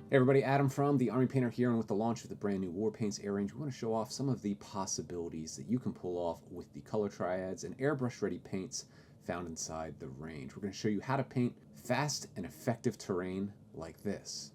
Hey everybody, Adam from the Army Painter here, and with the launch of the brand new Warpaints Air range, we want to show off some of the possibilities that you can pull off with the color triads and airbrush ready paints found inside the range. We're going to show you how to paint fast and effective terrain like this.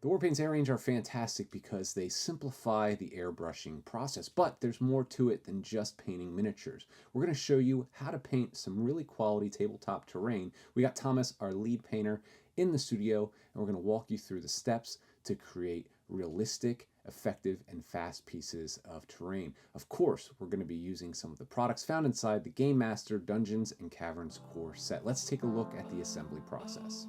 The Warpaints Air range are fantastic because they simplify the airbrushing process, but there's more to it than just painting miniatures. We're going to show you how to paint some really quality tabletop terrain. We got Thomas, our lead painter, in the studio, and we're going to walk you through the steps to create realistic, effective, and fast pieces of terrain. Of course, we're going to be using some of the products found inside the Gamemaster Dungeons and Caverns core set. Let's take a look at the assembly process.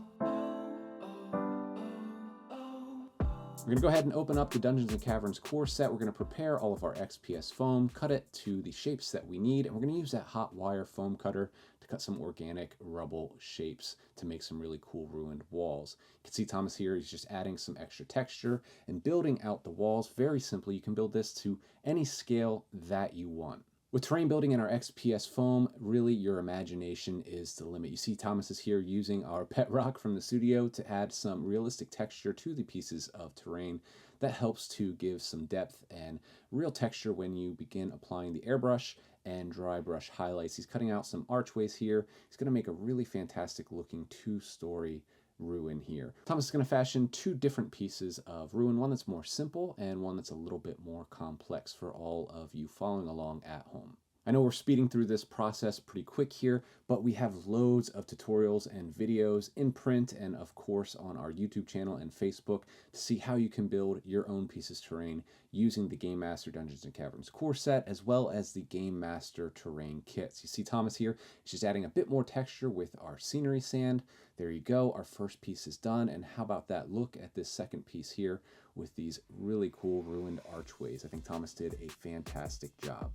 We're going to go ahead and open up the Dungeons & Caverns core set. We're going to prepare all of our XPS foam, cut it to the shapes that we need, and we're going to use that hot wire foam cutter to cut some organic rubble shapes to make some really cool ruined walls. You can see Thomas here, he's just adding some extra texture and building out the walls. Very simply, you can build this to any scale that you want. With terrain building in our XPS foam, really your imagination is the limit. You see Thomas is here using our pet rock from the studio to add some realistic texture to the pieces of terrain. That helps to give some depth and real texture when you begin applying the airbrush and dry brush highlights. He's cutting out some archways here. He's going to make a really fantastic looking two-story ruin here. Thomas is going to fashion two different pieces of ruin, one that's more simple and one that's a little bit more complex for all of you following along at home. I know we're speeding through this process pretty quick here, but we have loads of tutorials and videos in print and of course on our YouTube channel and Facebook to see how you can build your own pieces of terrain using the Gamemaster Dungeons & Caverns core set as well as the Gamemaster terrain kits. You see Thomas here, he's just adding a bit more texture with our scenery sand. There you go, our first piece is done, and how about that? Look at this second piece here with these really cool ruined archways. I think Thomas did a fantastic job.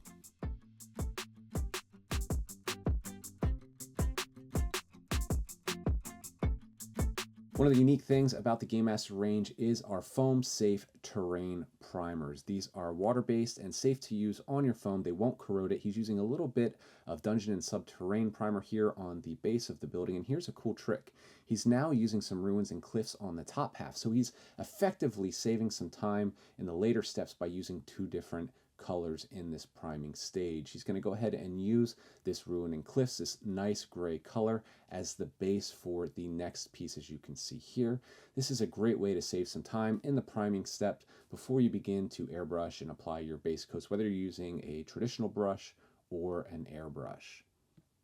One of the unique things about the Gamemaster range is our foam-safe terrain primers. These are water-based and safe to use on your foam. They won't corrode it. He's using a little bit of Dungeon and Subterrain primer here on the base of the building, and here's a cool trick. He's now using some ruins and cliffs on the top half, so he's effectively saving some time in the later steps by using two different colors in this priming stage. He's going to go ahead and use this ruin and cliffs, this nice gray color, as the base for the next piece, as you can see here. This is a great way to save some time in the priming step before you begin to airbrush and apply your base coats, whether you're using a traditional brush or an airbrush.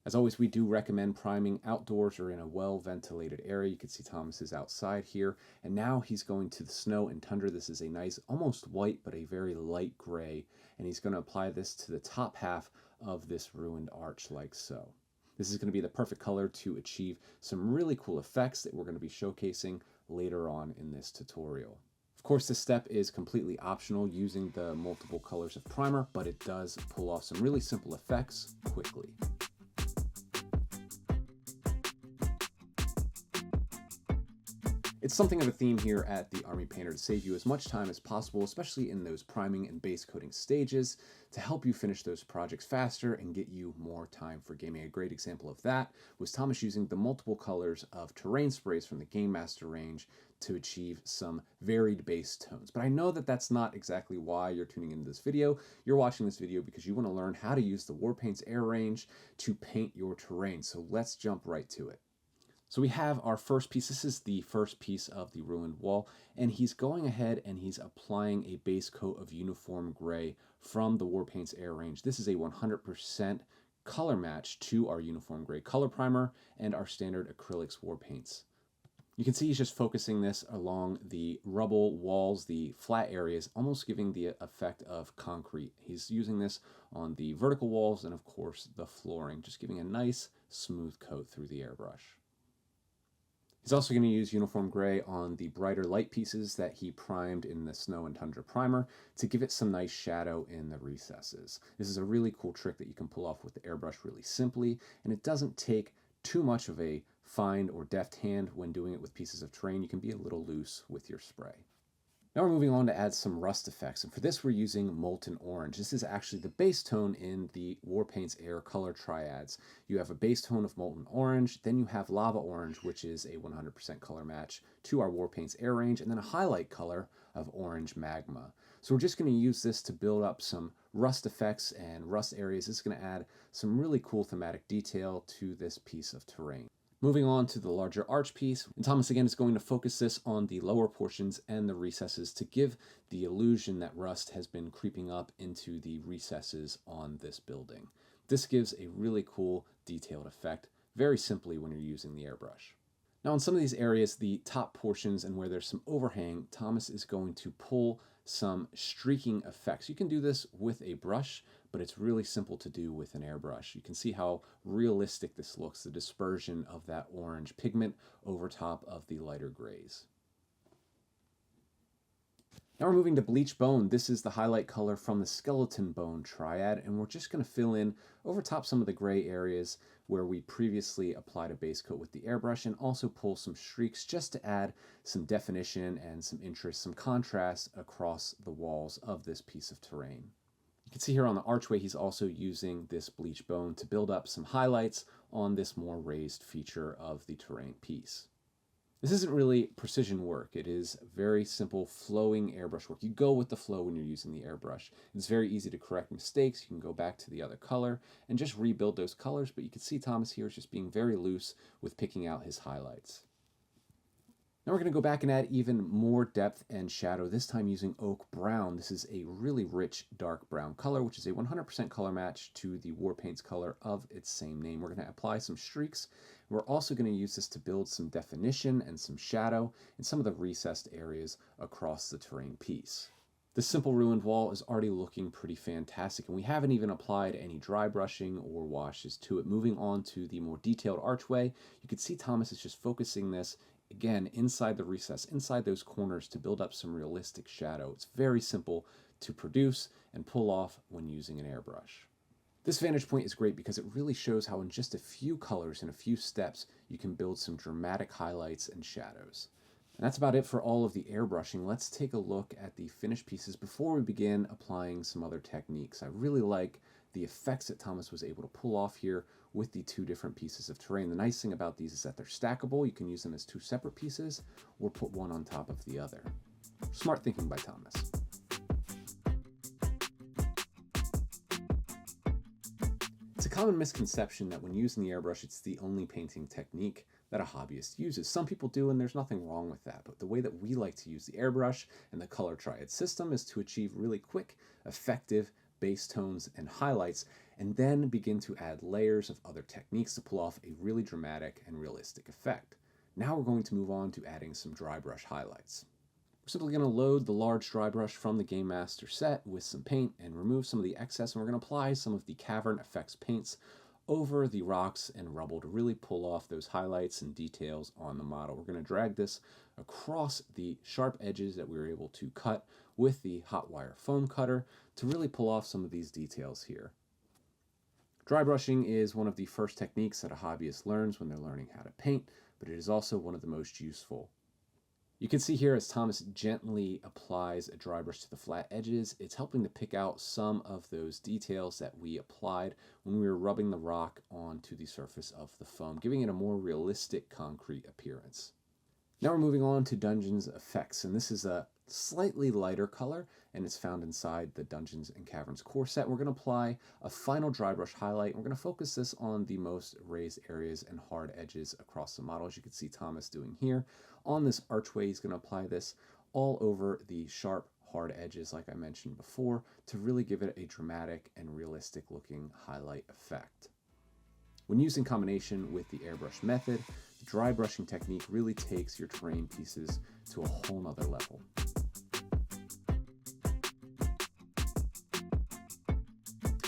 As always, we do recommend priming outdoors or in a well-ventilated area. You can see Thomas is outside here, and now he's going to the snow and tundra. This is a nice, almost white, but a very light gray, and he's going to apply this to the top half of this ruined arch like so. This is going to be the perfect color to achieve some really cool effects that we're going to be showcasing later on in this tutorial. Of course, this step is completely optional using the multiple colors of primer, but it does pull off some really simple effects quickly. It's something of a theme here at the Army Painter to save you as much time as possible, especially in those priming and base coating stages, to help you finish those projects faster and get you more time for gaming. A great example of that was Thomas using the multiple colors of terrain sprays from the Gamemaster range to achieve some varied base tones. But I know that that's not exactly why you're tuning into this video. You're watching this video because you want to learn how to use the Warpaints Air range to paint your terrain. So let's jump right to it. So we have our first piece. This is the first piece of the ruined wall, and he's going ahead and he's applying a base coat of uniform gray from the Warpaints Air range. This is a 100% color match to our uniform gray color primer and our standard acrylics war paints. You can see he's just focusing this along the rubble walls, the flat areas, almost giving the effect of concrete. He's using this on the vertical walls and of course the flooring, just giving a nice smooth coat through the airbrush. He's also going to use uniform gray on the brighter light pieces that he primed in the Snow and Tundra primer to give it some nice shadow in the recesses. This is a really cool trick that you can pull off with the airbrush really simply, and it doesn't take too much of a fine or deft hand when doing it with pieces of terrain. You can be a little loose with your spray. Now we're moving on to add some rust effects, and for this we're using Molten Orange. This is actually the base tone in the Warpaints Air color triads. You have a base tone of Molten Orange, then you have Lava Orange, which is a 100% color match to our Warpaints Air range, and then a highlight color of Orange Magma. So we're just going to use this to build up some rust effects and rust areas. This is going to add some really cool thematic detail to this piece of terrain. Moving on to the larger arch piece, and Thomas again is going to focus this on the lower portions and the recesses to give the illusion that rust has been creeping up into the recesses on this building. This gives a really cool detailed effect, very simply when you're using the airbrush. Now in some of these areas, the top portions and where there's some overhang, Thomas is going to pull some streaking effects. You can do this with a brush, but it's really simple to do with an airbrush. You can see how realistic this looks, the dispersion of that orange pigment over top of the lighter grays. Now we're moving to Bleach Bone. This is the highlight color from the Skeleton Bone triad, and we're just going to fill in over top some of the gray areas where we previously applied a base coat with the airbrush, and also pull some streaks just to add some definition and some interest, some contrast across the walls of this piece of terrain. You can see here on the archway he's also using this Bleach Bone to build up some highlights on this more raised feature of the terrain piece. This isn't really precision work. It is very simple flowing airbrush work. You go with the flow when you're using the airbrush. It's very easy to correct mistakes. You can go back to the other color and just rebuild those colors, but you can see Thomas here is just being very loose with picking out his highlights. Now we're going to go back and add even more depth and shadow, this time using Oak Brown. This is a really rich dark brown color, which is a 100% color match to the Warpaints color of its same name. We're going to apply some streaks. We're also going to use this to build some definition and some shadow in some of the recessed areas across the terrain piece. This simple ruined wall is already looking pretty fantastic, and we haven't even applied any dry brushing or washes to it. Moving on to the more detailed archway, you can see Thomas is just focusing this again inside the recess, inside those corners, to build up some realistic shadow. It's very simple to produce and pull off when using an airbrush. This vantage point is great because it really shows how in just a few colors and a few steps you can build some dramatic highlights and shadows. And that's about it for all of the airbrushing. Let's take a look at the finished pieces before we begin applying some other techniques. I really like the effects that Thomas was able to pull off here with the two different pieces of terrain. The nice thing about these is that they're stackable. You can use them as two separate pieces or put one on top of the other. Smart thinking by Thomas. It's a common misconception that when using the airbrush, it's the only painting technique that a hobbyist uses. Some people do, and there's nothing wrong with that. But the way that we like to use the airbrush and the color triad system is to achieve really quick, effective base tones and highlights, and then begin to add layers of other techniques to pull off a really dramatic and realistic effect. Now we're going to move on to adding some dry brush highlights. We're simply going to load the large dry brush from the Gamemaster set with some paint and remove some of the excess, and we're going to apply some of the Cavern Effects paints over the rocks and rubble to really pull off those highlights and details on the model. We're going to drag this across the sharp edges that we were able to cut with the hot wire foam cutter to really pull off some of these details here. Dry brushing is one of the first techniques that a hobbyist learns when they're learning how to paint, but it is also one of the most useful. You can see here as Thomas gently applies a dry brush to the flat edges, it's helping to pick out some of those details that we applied when we were rubbing the rock onto the surface of the foam, giving it a more realistic concrete appearance. Now we're moving on to Dungeons Effects, and this is a slightly lighter color, and it's found inside the Dungeons and Caverns core set. We're going to apply a final dry brush highlight, and we're going to focus this on the most raised areas and hard edges across the model, as you can see Thomas doing here. On this archway, he's going to apply this all over the sharp, hard edges, like I mentioned before, to really give it a dramatic and realistic looking highlight effect. When used in combination with the airbrush method, the dry brushing technique really takes your terrain pieces to a whole nother level.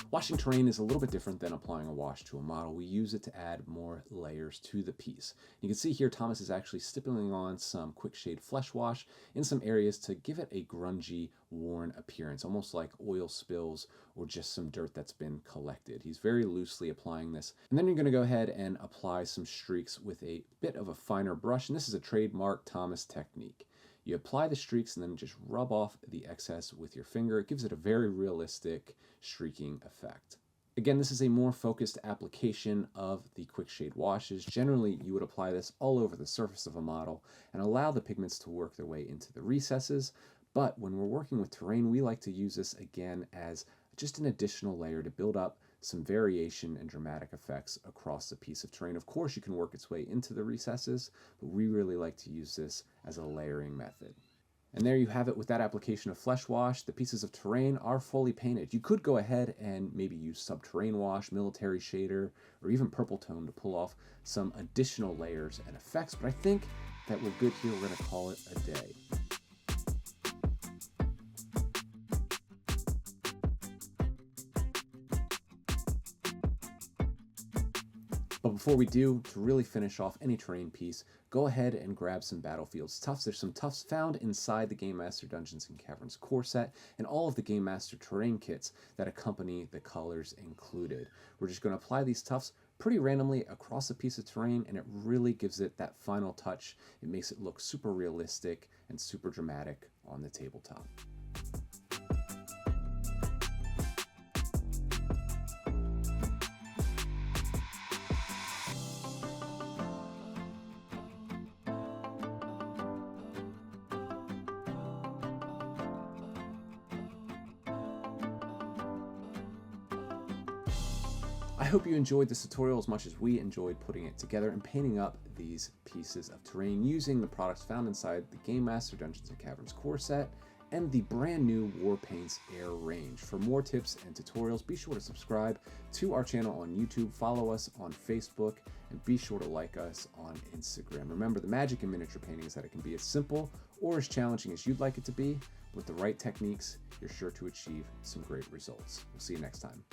Washing terrain is a little bit different than applying a wash to a model. We use it to add more layers to the piece. You can see here Thomas is actually stippling on some Quickshade Flesh Wash in some areas to give it a grungy, worn appearance, almost like oil spills or just some dirt that's been collected. He's very loosely applying this. And then you're going to go ahead and apply some streaks with a bit of a finer brush, and this is a trademark Thomas technique. You apply the streaks and then just rub off the excess with your finger. It gives it a very realistic streaking effect. Again, this is a more focused application of the Quickshade washes. Generally, you would apply this all over the surface of a model and allow the pigments to work their way into the recesses. But when we're working with terrain, we like to use this again as just an additional layer to build up some variation and dramatic effects across the piece of terrain. Of course, you can work its way into the recesses, but we really like to use this as a layering method. And there you have it with that application of flesh wash. The pieces of terrain are fully painted. You could go ahead and maybe use subterranean wash, military shader, or even purple tone to pull off some additional layers and effects, but I think that we're good here. We're going to call it a day. But before we do, to really finish off any terrain piece, go ahead and grab some Battlefields Tufts. There's some Tufts found inside the Gamemaster Dungeons & Caverns core set and all of the Gamemaster terrain kits that accompany the colors included. We're just going to apply these Tufts pretty randomly across a piece of terrain, and it really gives it that final touch. It makes it look super realistic and super dramatic on the tabletop. I hope you enjoyed this tutorial as much as we enjoyed putting it together and painting up these pieces of terrain using the products found inside the Gamemaster Dungeons & Caverns core set and the brand new Warpaints Air range. For more tips and tutorials, be sure to subscribe to our channel on YouTube, follow us on Facebook, and be sure to like us on Instagram. Remember, the magic in miniature painting is that it can be as simple or as challenging as you'd like it to be. With the right techniques, you're sure to achieve some great results. We'll see you next time.